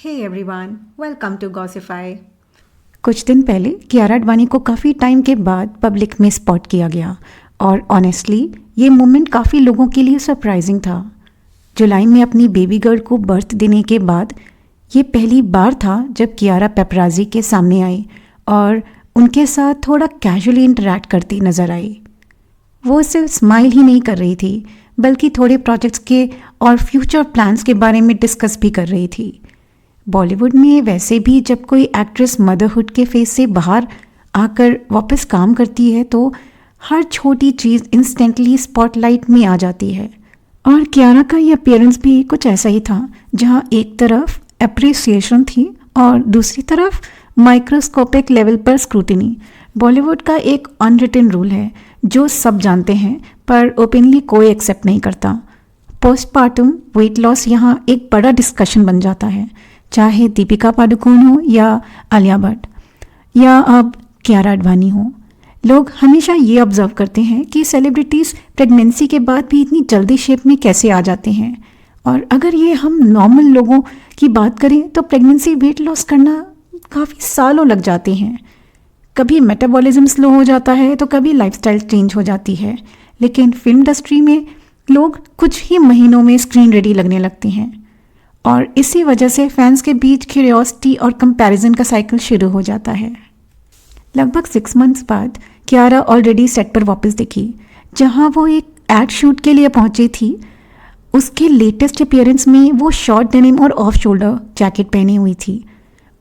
Hey everyone, welcome to Gossipify. कुछ दिन पहले कियारा आडवाणी को काफ़ी टाइम के बाद पब्लिक में स्पॉट किया गया और ऑनेस्टली ये मोमेंट काफ़ी लोगों के लिए सरप्राइजिंग था। जुलाई में अपनी बेबी गर्ल को बर्थ देने के बाद ये पहली बार था जब कियारा पेपराजी के सामने आई और उनके साथ थोड़ा कैजुअली इंटरैक्ट करती नज़र आई। वो सिर्फ स्माइल ही नहीं कर रही थी बल्कि थोड़े प्रोजेक्ट्स के और फ्यूचर प्लान्स के बारे में डिस्कस भी कर रही थी। बॉलीवुड में वैसे भी जब कोई एक्ट्रेस मदरहुड के फेस से बाहर आकर वापस काम करती है तो हर छोटी चीज़ इंस्टेंटली स्पॉटलाइट में आ जाती है और कियारा का ये अपीयरेंस भी कुछ ऐसा ही था, जहाँ एक तरफ अप्रिसिएशन थी और दूसरी तरफ माइक्रोस्कोपिक लेवल पर स्क्रूटिनी। बॉलीवुड का एक अनरिटन रूल है जो सब जानते हैं पर ओपनली कोई एक्सेप्ट नहीं करता। पोस्टपार्टम वेट लॉस यहाँ एक बड़ा डिस्कशन बन जाता है, चाहे दीपिका पादुकोण हो या आलिया भट्ट या अब कियारा आडवाणी हो। लोग हमेशा ये ऑब्जर्व करते हैं कि सेलिब्रिटीज़ प्रेगनेंसी के बाद भी इतनी जल्दी शेप में कैसे आ जाते हैं, और अगर ये हम नॉर्मल लोगों की बात करें तो प्रेगनेंसी वेट लॉस करना काफ़ी सालों लग जाते हैं। कभी मेटाबॉलिज्म स्लो हो जाता है तो कभी लाइफस्टाइल चेंज हो जाती है, लेकिन फिल्म इंडस्ट्री में लोग कुछ ही महीनों में स्क्रीन रेडी लगने लगते हैं और इसी वजह से फैंस के बीच क्यूरियोसिटी और कंपैरिजन का साइकिल शुरू हो जाता है। लगभग 6 मंथ्स बाद कियारा ऑलरेडी सेट पर वापस दिखी, जहां वो एक एड शूट के लिए पहुंची थी। उसके लेटेस्ट अपीयरेंस में वो शॉर्ट डेनिम और ऑफ शोल्डर जैकेट पहनी हुई थी।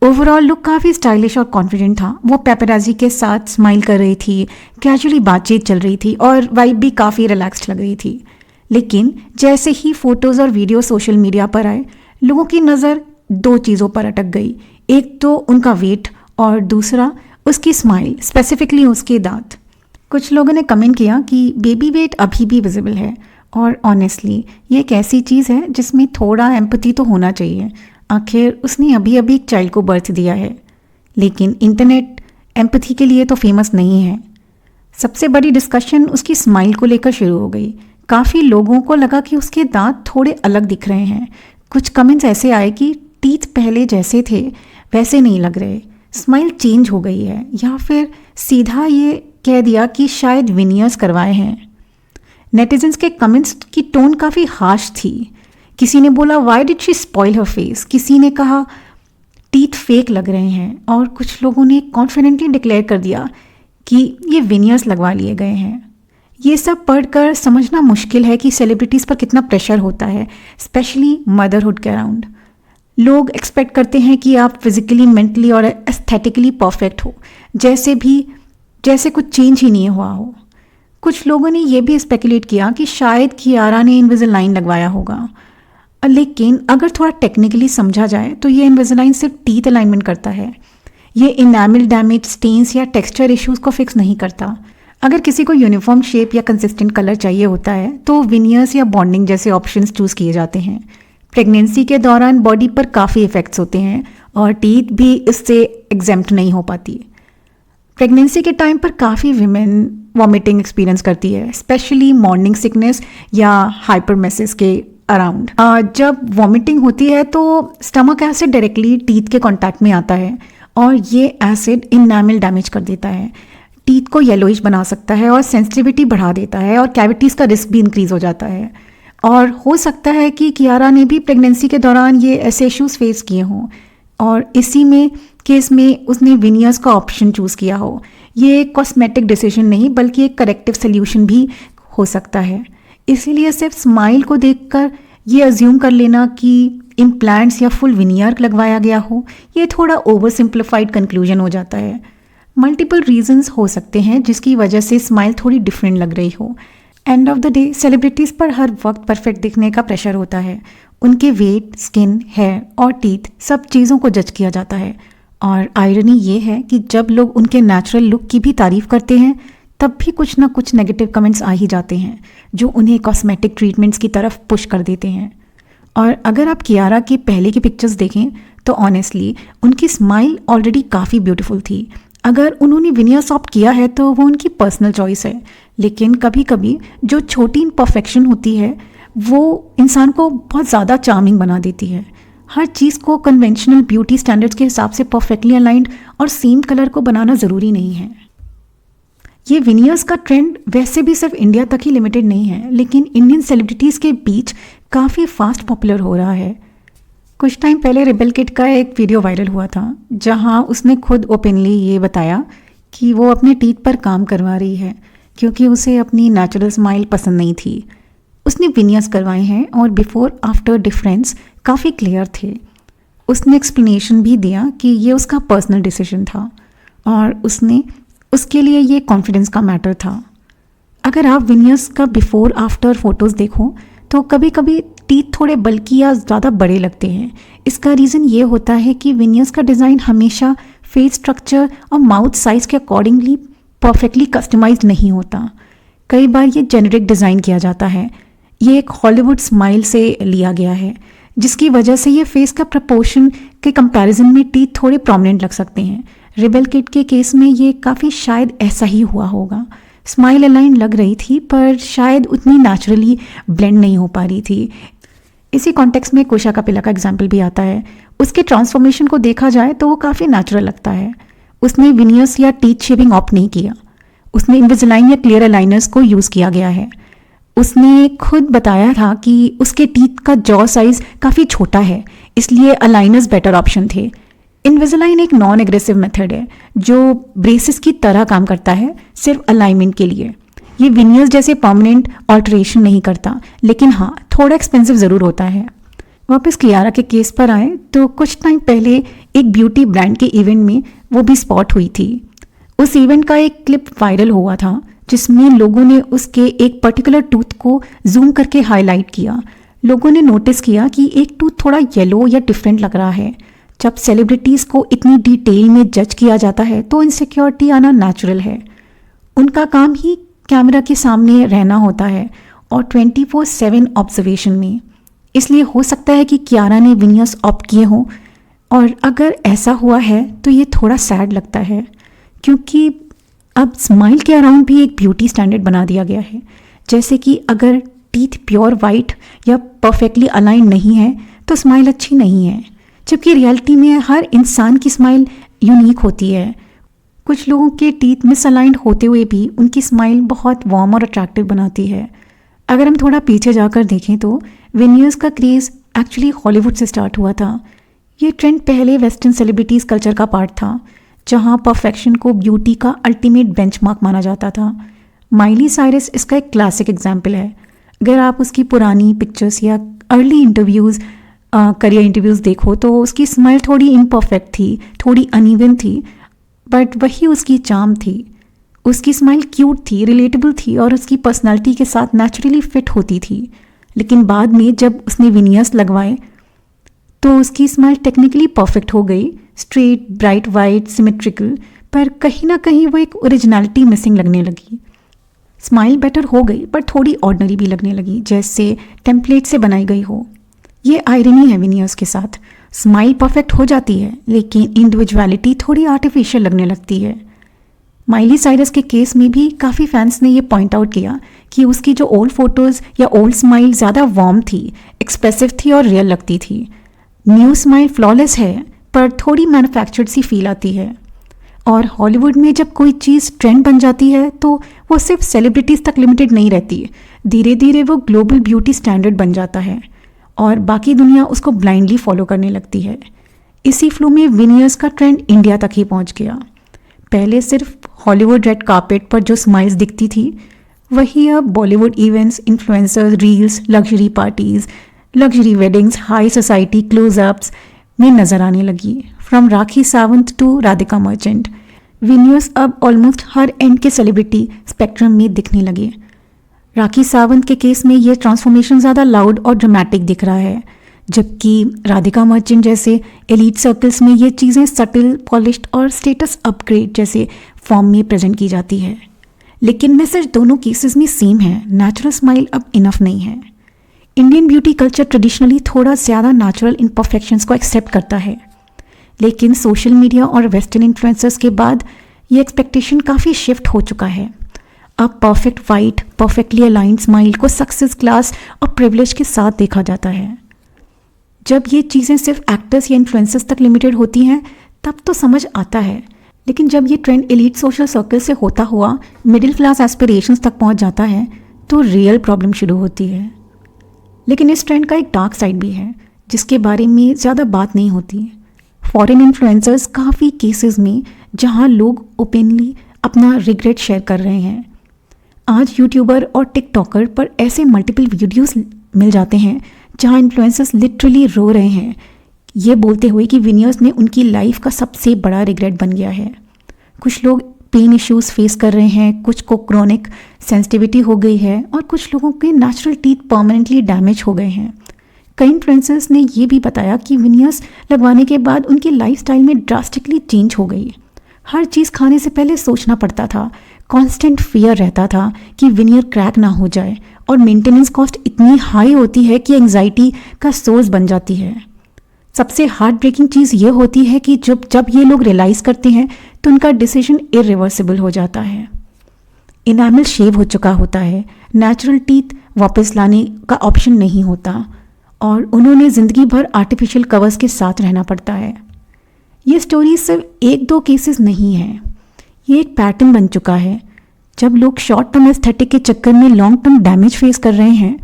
ओवरऑल लुक काफ़ी स्टाइलिश और कॉन्फिडेंट था। वो पेपराजी के साथ स्माइल कर रही थी, कैजुअली बातचीत चल रही थी और वाइब भी काफ़ी रिलैक्स्ड लग रही थी। लेकिन जैसे ही फोटोज़ और वीडियो सोशल मीडिया पर आए, लोगों की नज़र 2 चीज़ों पर अटक गई। एक तो उनका वेट और दूसरा उसकी स्माइल, स्पेसिफिकली उसके दांत। कुछ लोगों ने कमेंट किया कि बेबी वेट अभी भी विजिबल है, और ऑनेस्टली ये एक ऐसी चीज़ है जिसमें थोड़ा एम्पैथी तो होना चाहिए। आखिर उसने अभी अभी एक चाइल्ड को बर्थ दिया है। लेकिन इंटरनेट एम्पैथी के लिए तो फेमस नहीं है। सबसे बड़ी डिस्कशन उसकी स्माइल को लेकर शुरू हो गई। काफ़ी लोगों को लगा कि उसके दांत थोड़े अलग दिख रहे हैं। कुछ कमेंट्स ऐसे आए कि टीथ पहले जैसे थे वैसे नहीं लग रहे, स्माइल चेंज हो गई है, या फिर सीधा ये कह दिया कि शायद विनियर्स करवाए हैं। नेटिजन्स के कमेंट्स की टोन काफ़ी हार्श थी। किसी ने बोला why did she spoil her face, किसी ने कहा टीथ फेक लग रहे हैं, और कुछ लोगों ने कॉन्फिडेंटली डिक्लेयर कर दिया कि ये विनियर्स लगवा लिए गए हैं। ये सब पढ़कर समझना मुश्किल है कि सेलिब्रिटीज़ पर कितना प्रेशर होता है, स्पेशली मदरहुड के अराउंड। लोग एक्सपेक्ट करते हैं कि आप फिजिकली, मेंटली और एस्थेटिकली परफेक्ट हो, जैसे कुछ चेंज ही नहीं हुआ हो। कुछ लोगों ने यह भी स्पेकुलेट किया कि शायद कियारा ने इनविजिलाइन लगवाया होगा, लेकिन अगर थोड़ा टेक्निकली समझा जाए तो ये इनविजिलाइन सिर्फ टीथ अलाइनमेंट करता है। ये इनामिल डैमेज, स्टेन्स या टेक्सचर इश्यूज़ को फिक्स नहीं करता। अगर किसी को यूनिफॉर्म शेप या कंसिस्टेंट कलर चाहिए होता है तो विनियर्स या बॉन्डिंग जैसे ऑप्शंस चूज़ किए जाते हैं। प्रेगनेंसी के दौरान बॉडी पर काफ़ी इफ़ेक्ट्स होते हैं और टीथ भी इससे एग्जेम्प्ट नहीं हो पाती। प्रेगनेंसी के टाइम पर काफ़ी वीमेन वॉमिटिंग एक्सपीरियंस करती है, स्पेशली मॉर्निंग सिकनेस या हाइपरमेसिस के अराउंड। जब वॉमिटिंग होती है तो स्टमक एसिड डायरेक्टली टीथ के कॉन्टैक्ट में आता है और ये एसिड इनामिल डैमेज कर देता है, टीथ को येलोइश बना सकता है और सेंसिटिविटी बढ़ा देता है, और कैविटीज़ का रिस्क भी इंक्रीज़ हो जाता है। और हो सकता है कि कियारा ने भी प्रेगनेंसी के दौरान ये ऐसे इश्यूज़ फेस किए हों और इसी में केस में उसने विनियर्स का ऑप्शन चूज़ किया हो। ये एक कॉस्मेटिक डिसीजन नहीं बल्कि एक करेक्टिव सोल्यूशन भी हो सकता है। इसीलिए सिर्फ स्माइल को देखकर ये अज्यूम कर लेना कि इम्प्लांट्स या फुल विनियर लगवाया गया हो, ये थोड़ा ओवर सिंप्लीफाइड कंक्लूजन हो जाता है। मल्टीपल रीजंस हो सकते हैं जिसकी वजह से स्माइल थोड़ी डिफरेंट लग रही हो। End of the day celebrities पर हर वक्त परफेक्ट दिखने का प्रेशर होता है। उनके वेट, स्किन, हेयर और टीथ सब चीज़ों को जज किया जाता है, और आयरनी ये है कि जब लोग उनके नेचुरल लुक की भी तारीफ करते हैं तब भी कुछ ना कुछ नेगेटिव कमेंट्स आ ही जाते हैं जो उन्हें कॉस्मेटिक ट्रीटमेंट्स की तरफ पुश कर देते हैं। और अगर आप कियारा की पहले की पिक्चर्स देखें तो ऑनेस्टली उनकी स्माइल ऑलरेडी काफ़ी ब्यूटीफुल थी। अगर उन्होंने विनियर सॉफ्ट किया है तो वो उनकी पर्सनल चॉइस है, लेकिन कभी कभी जो छोटी इम्परफेक्शन होती है वो इंसान को बहुत ज़्यादा चार्मिंग बना देती है। हर चीज़ को कन्वेंशनल ब्यूटी स्टैंडर्ड्स के हिसाब से परफेक्टली अलाइंड और सेम कलर को बनाना ज़रूरी नहीं है। ये विनियर्स का ट्रेंड वैसे भी सिर्फ इंडिया तक ही लिमिटेड नहीं है, लेकिन इंडियन सेलिब्रिटीज़ के बीच काफ़ी फास्ट पॉपुलर हो रहा है। कुछ टाइम पहले रिबेल किड का एक वीडियो वायरल हुआ था जहां उसने खुद ओपनली ये बताया कि वो अपने टीथ पर काम करवा रही है क्योंकि उसे अपनी नेचुरल स्माइल पसंद नहीं थी। उसने विनियर्स करवाए हैं और बिफोर आफ्टर डिफरेंस काफ़ी क्लियर थे। उसने एक्सप्लेनेशन भी दिया कि ये उसका पर्सनल डिसीजन था और उसके लिए ये कॉन्फिडेंस का मैटर था। अगर आप विनियर्स का बिफोर आफ्टर फोटोज़ देखो तो कभी कभी टीथ थोड़े बल्कि या ज़्यादा बड़े लगते हैं। इसका रीज़न ये होता है कि विनियर्स का डिज़ाइन हमेशा फेस स्ट्रक्चर और माउथ साइज़ के अकॉर्डिंगली परफेक्टली कस्टमाइज्ड नहीं होता। कई बार ये जेनेरिक डिज़ाइन किया जाता है। ये एक हॉलीवुड स्माइल से लिया गया है जिसकी वजह से ये फेस का प्रपोर्शन के कंपैरिजन में टीथ थोड़े प्रोमिनेंट लग सकते हैं। रिबेल किड के केस में ये काफ़ी शायद ऐसा ही हुआ होगा। स्माइल अलाइन लग रही थी पर शायद उतनी नेचुरली ब्लेंड नहीं हो पा रही थी। इसी कॉन्टेक्स्ट में कुशा कपिला का एग्जाम्पल भी आता है। उसके ट्रांसफॉर्मेशन को देखा जाए तो वो काफ़ी नेचुरल लगता है। उसने विनियर्स या टीथ शेविंग ऑप्ट नहीं किया। उसने इनविजिलाइन या क्लियर अलाइनर्स को यूज़ किया गया है। उसने खुद बताया था कि उसके टीथ का जॉ साइज़ काफ़ी छोटा है, इसलिए अलाइनर्स बेटर ऑप्शन थे। इनविजिलाइन एक नॉन एग्रेसिव मेथड है जो ब्रेसेस की तरह काम करता है, सिर्फ अलाइनमेंट के लिए। ये विनियर्स जैसे परमानेंट ऑल्टरेशन नहीं करता, लेकिन हाँ थोड़ा एक्सपेंसिव ज़रूर होता है। वापस कियारा के केस पर आए तो कुछ टाइम पहले एक ब्यूटी ब्रांड के इवेंट में वो भी स्पॉट हुई थी। उस इवेंट का एक क्लिप वायरल हुआ था जिसमें लोगों ने उसके एक पर्टिकुलर टूथ को जूम करके हाईलाइट किया। लोगों ने नोटिस किया कि एक टूथ थोड़ा येलो या डिफरेंट लग रहा है। जब सेलिब्रिटीज़ को इतनी डिटेल में जज किया जाता है तो इनसिक्योरिटी आना नेचुरल है। उनका काम ही कैमरा के सामने रहना होता है और 24/7 ऑब्जर्वेशन में। इसलिए हो सकता है कि कियारा ने विनियर्स ऑप्ट किए हों, और अगर ऐसा हुआ है तो ये थोड़ा सैड लगता है क्योंकि अब स्माइल के अराउंड भी एक ब्यूटी स्टैंडर्ड बना दिया गया है। जैसे कि अगर टीथ प्योर वाइट या परफेक्टली अलाइन नहीं है तो स्माइल अच्छी नहीं है, जबकि रियलिटी में हर इंसान की स्माइल यूनिक होती है। कुछ लोगों के टीथ मिसअलाइंड होते हुए भी उनकी स्माइल बहुत वार्म और अट्रैक्टिव बनाती है। अगर हम थोड़ा पीछे जाकर देखें तो विनियर्स का क्रेज़ एक्चुअली हॉलीवुड से स्टार्ट हुआ था। ये ट्रेंड पहले वेस्टर्न सेलिब्रिटीज़ कल्चर का पार्ट था जहाँ परफेक्शन को ब्यूटी का अल्टीमेट बेंचमार्क माना जाता था। माइली साइरस इसका एक क्लासिक एग्जाम्पल है। अगर आप उसकी पुरानी पिक्चर्स या अर्ली इंटरव्यूज़ करियर इंटरव्यूज़ देखो तो उसकी स्माइल थोड़ी इम्परफेक्ट थी, थोड़ी अनइवन थी, बट वही उसकी चार्म थी। उसकी स्माइल क्यूट थी, रिलेटेबल थी और उसकी पर्सनालिटी के साथ नेचुरली फिट होती थी। लेकिन बाद में जब उसने विनियर्स लगवाए तो उसकी स्माइल टेक्निकली परफेक्ट हो गई, स्ट्रेट, ब्राइट वाइट, सिमेट्रिकल, पर कहीं ना कहीं वो एक ओरिजिनलिटी मिसिंग लगने लगी। स्माइल बेटर हो गई पर थोड़ी ऑर्डिनरी भी लगने लगी, जैसे टेम्पलेट से बनाई गई हो। ये आयरनी है विनियर्स के साथ। स्माइल परफेक्ट हो जाती है लेकिन इंडिविजुअलिटी थोड़ी आर्टिफिशियल लगने लगती है। माइली साइरस के केस में भी काफ़ी फैंस ने ये पॉइंट आउट किया कि उसकी जो ओल्ड फोटोज़ या ओल्ड स्माइल ज़्यादा वार्म थी, एक्सप्रेसिव थी और रियल लगती थी। न्यू स्माइल फ्लॉलेस है पर थोड़ी मैन्युफैक्चर्ड सी फील आती है। और हॉलीवुड में जब कोई चीज़ ट्रेंड बन जाती है तो वो सिर्फ सेलिब्रिटीज़ तक लिमिटेड नहीं रहती, धीरे धीरे वो ग्लोबल ब्यूटी स्टैंडर्ड बन जाता है और बाकी दुनिया उसको ब्लाइंडली फॉलो करने लगती है। इसी फ्लो में विनियर्स का ट्रेंड इंडिया तक ही पहुंच गया। पहले सिर्फ हॉलीवुड रेड कार्पेट पर जो स्माइल्स दिखती थी वही अब Bollywood events, influencers, reels, luxury parties, luxury weddings, high society closeups में नज़र आने लगी। From Rakhi Sawant to Radhika Merchant, veneers अब ऑलमोस्ट हर एंड के सेलिब्रिटी स्पेक्ट्रम में दिखने लगे। राखी सावंत के केस में ये ट्रांसफॉर्मेशन ज़्यादा लाउड और ड्रामेटिक दिख रहा है, जबकि राधिका मर्चेंट जैसे एलीट सर्कल्स में ये चीज़ें सटल, पॉलिश्ड और स्टेटस अपग्रेड जैसे फॉर्म में प्रेजेंट की जाती है। लेकिन मैसेज दोनों केसेस में सेम है, नेचुरल स्माइल अब इनफ नहीं है। इंडियन ब्यूटी कल्चर ट्रेडिशनली थोड़ा ज़्यादा नेचुरल इम्परफेक्शंस को एक्सेप्ट करता है, लेकिन सोशल मीडिया और वेस्टर्न इन्फ्लुएंसर्स के बाद ये एक्सपेक्टेशन काफ़ी शिफ्ट हो चुका है। अब perfect white, perfectly aligned smile को सक्सेस, क्लास और प्रिविलेज के साथ देखा जाता है। जब ये चीज़ें सिर्फ एक्टर्स या इन्फ्लुएंसर्स तक लिमिटेड होती हैं तब तो समझ आता है, लेकिन जब ये ट्रेंड एलीट सोशल सर्कल से होता हुआ मिडिल क्लास एस्पिरेशंस तक पहुंच जाता है तो रियल प्रॉब्लम शुरू होती है। लेकिन इस ट्रेंड का एक डार्क साइड भी है जिसके बारे में ज़्यादा बात नहीं होती। फॉरेन इन्फ्लुएंसर्स काफ़ी केसेस में जहां लोग ओपनली अपना रिग्रेट शेयर कर रहे हैं। आज यूट्यूबर और टिकटॉकर पर ऐसे मल्टीपल वीडियोस मिल जाते हैं जहां इन्फ्लुएंसर्स लिटरली रो रहे हैं, ये बोलते हुए कि विनियर्स ने उनकी लाइफ का सबसे बड़ा रिग्रेट बन गया है। कुछ लोग पेन इश्यूज फेस कर रहे हैं, कुछ को क्रोनिक सेंसिटिविटी हो गई है और कुछ लोगों के नेचुरल टीथ परमानेंटली डैमेज हो गए हैं। कई इन्फ्लुएंसर्स ने ये भी बताया कि विनियर्स लगवाने के बाद उनकी लाइफस्टाइल में ड्रास्टिकली चेंज हो गई। हर चीज़ खाने से पहले सोचना पड़ता था, कांस्टेंट फियर रहता था कि विनियर क्रैक ना हो जाए और मेंटेनेंस कॉस्ट इतनी हाई होती है कि एंग्जाइटी का सोर्स बन जाती है। सबसे हार्ट ब्रेकिंग चीज़ ये होती है कि जब ये लोग रियलाइज़ करते हैं तो उनका डिसीजन इरिवर्सिबल हो जाता है। इनामल शेव हो चुका होता है, नेचुरल टीथ वापस लाने का ऑप्शन नहीं होता और उन्होंने ज़िंदगी भर आर्टिफिशियल कवर्स के साथ रहना पड़ता है। ये स्टोरी सिर्फ एक दो केसेस नहीं है, ये एक पैटर्न बन चुका है। जब लोग शॉर्ट टर्म एस्थेटिक के चक्कर में लॉन्ग टर्म डैमेज फेस कर रहे हैं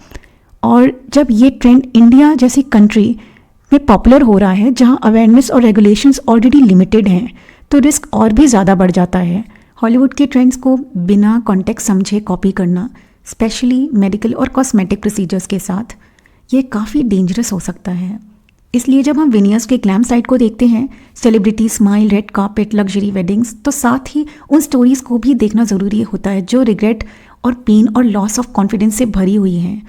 और जब ये ट्रेंड इंडिया जैसी कंट्री में पॉपुलर हो रहा है जहां अवेयरनेस और रेगुलेशंस ऑलरेडी लिमिटेड हैं, तो रिस्क और भी ज़्यादा बढ़ जाता है। हॉलीवुड के ट्रेंड्स को बिना कॉन्टेक्स्ट समझे कॉपी करना, स्पेशली मेडिकल और कॉस्मेटिक प्रोसीजर्स के साथ, ये काफ़ी डेंजरस हो सकता है। इसलिए जब हम विनियर्स के ग्लैम साइड को देखते हैं, celebrity smile, red carpet, luxury weddings, तो साथ ही उन स्टोरीज़ को भी देखना ज़रूरी होता है जो रिग्रेट और पेन और लॉस ऑफ कॉन्फिडेंस से भरी हुई हैं।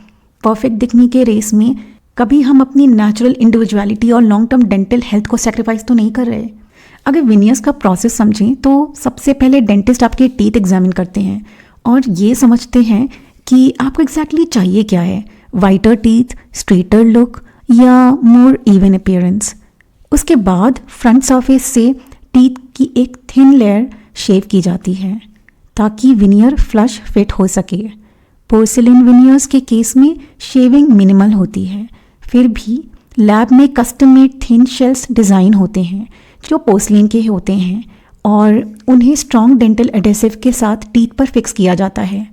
परफेक्ट दिखने के रेस में कभी हम अपनी नेचुरल इंडिविजुअलिटी और लॉन्ग टर्म डेंटल हेल्थ को सेक्रीफाइस तो नहीं कर रहे। अगर विनियर्स का प्रोसेस समझें तो सबसे पहले डेंटिस्ट आपके टीथ एग्जामिन करते हैं और ये समझते हैं कि आपको एग्जैक्टली चाहिए क्या है, वाइटर टीथ, स्ट्रेटर लुक या मोर इवन अपीयरेंस। उसके बाद फ्रंट सरफेस से टीथ की एक थिन लेयर शेव की जाती है ताकि विनियर फ्लश फिट हो सके। पोर्सिलिन विनियर्स के केस में शेविंग मिनिमल होती है, फिर भी लैब में custom made thin shells design होते हैं जो पोर्सिलिन के होते हैं और उन्हें स्ट्रॉन्ग डेंटल एडेसिव के साथ टीथ पर फिक्स किया जाता है।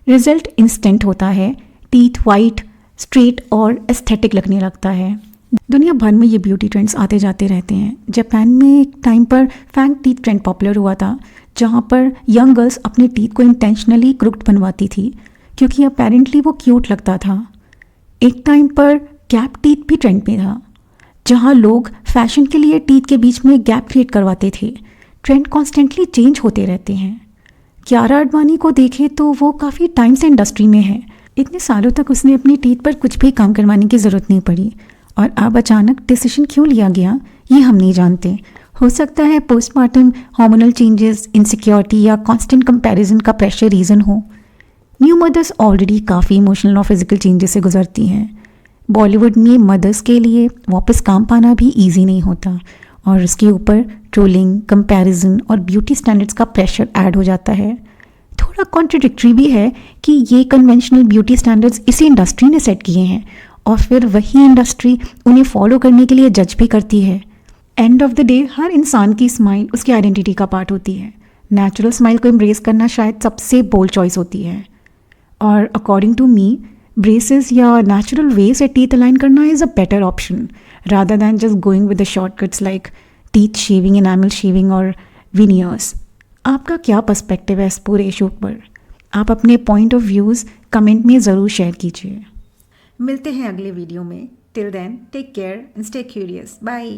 रिजल्ट इंस्टेंट होता है, टीथ वाइट, स्ट्रेट और एस्थेटिक लगने लगता है। दुनिया भर में ये ब्यूटी ट्रेंड्स आते जाते रहते हैं। जापान में एक टाइम पर फैंग टीथ ट्रेंड पॉपुलर हुआ था जहाँ पर यंग गर्ल्स अपने टीथ को इंटेंशनली क्रुक्ड बनवाती थी क्योंकि अपेरेंटली वो क्यूट लगता था। एक टाइम पर गैप टीथ भी ट्रेंड में था जहाँ लोग फैशन के लिए टीथ के बीच में गैप क्रिएट करवाते थे। ट्रेंड कॉन्स्टेंटली चेंज होते रहते हैं। कियारा आडवाणी को देखें तो वो काफ़ी टाइम से इंडस्ट्री में है। इतने सालों तक उसने अपनी टीथ पर कुछ भी काम करवाने की ज़रूरत नहीं पड़ी और अब अचानक डिसीजन क्यों लिया गया ये हम नहीं जानते। हो सकता है पोस्टमार्टम हार्मोनल चेंजेस, इनसिक्योरिटी या कांस्टेंट कंपैरिजन का प्रेशर रीज़न हो। न्यू मदर्स ऑलरेडी काफ़ी इमोशनल और फिजिकल चेंजेस से गुजरती हैं। बॉलीवुड में मदर्स के लिए वापस काम पाना भी ईजी नहीं होता और उसके ऊपर ट्रोलिंग, कंपैरिजन और ब्यूटी स्टैंडर्ड्स का प्रेशर ऐड हो जाता है। थोड़ा कॉन्ट्रडिक्टरी भी है कि ये कन्वेंशनल ब्यूटी स्टैंडर्ड्स इसी इंडस्ट्री ने सेट किए हैं और फिर वही इंडस्ट्री उन्हें फॉलो करने के लिए जज भी करती है। एंड ऑफ द डे हर इंसान की स्माइल उसकी आइडेंटिटी का पार्ट होती है। नेचुरल स्माइल को एम्ब्रेस करना शायद सबसे बोल्ड चॉइस होती है और अकॉर्डिंग टू मी ब्रेसेस या नेचुरल वे से टीथ अलाइन करना is a better option rather than just going with the shortcuts like teeth shaving, enamel shaving और विनियर्स। आपका क्या पर्सपेक्टिव है इस पूरे इशू पर? आप अपने पॉइंट ऑफ व्यूज़ कमेंट में ज़रूर शेयर कीजिए। मिलते हैं अगले वीडियो में। Till then take care and stay curious. Bye.